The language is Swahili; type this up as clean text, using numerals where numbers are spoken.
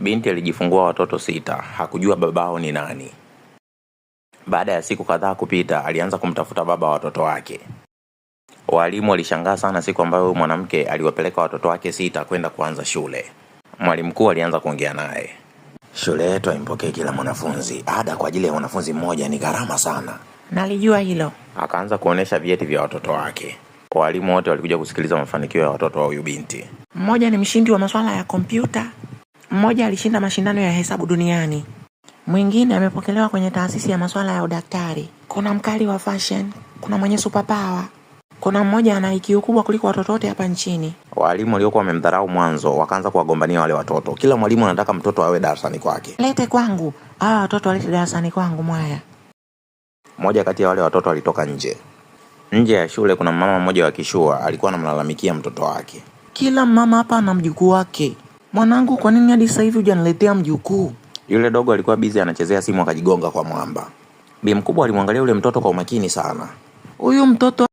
Binti alijifungua watoto 6, hakujua babao ni nani. Baada ya siku kadhaa kupita, alianza kumtafuta baba wa watoto wake. Walimu walishangaa sana siku ambayo mwanamke aliwapeleka watoto wake 6 kwenda kuanza shule. Mwalimu mkuu alianza kuongea naye. Shule yetu haimpokei kila mwanafunzi. Ada kwa ajili ya mwanafunzi mmoja ni gharama sana. Nalijua hilo. Akaanza kuonesha vyeti vya watoto wake. Walimu wote walikuja kusikiliza mafanikio ya watoto wa huyu binti. Mmoja ni mshindi wa masuala ya kompyuta. Mmoja alishinda mashindano ya hesabu duniani. Mwingine amepokelewa kwenye taasisi ya masuala ya udaktari. Kuna mkali wa fashion, kuna mwenye superpower. Kuna mmoja ana IQ kubwa kuliko watoto wote hapa nchini. Walimu waliokuwa wamemdharau mwanzo wakaanza kuwagombania wale watoto. Kila mwalimu anataka mtoto awe darasani kwake. Lete kwangu. Watoto walete darasani kwangu mwaya. Mmoja kati ya wale watoto alitoka nje. Nje ya shule kuna mama mmoja wa kishua alikuwa anamlalamikia mtoto wake. Kila mama hapa ana mjukuu wake. Mwanangu, kwa nini hadi sasa hivi hujaniletea mjukuu? Yule dogo alikuwa busy anachezea simu akajigonga kwa mwamba. Bi mkubwa alimwangalia yule mtoto kwa umakini sana. Huyu mtoto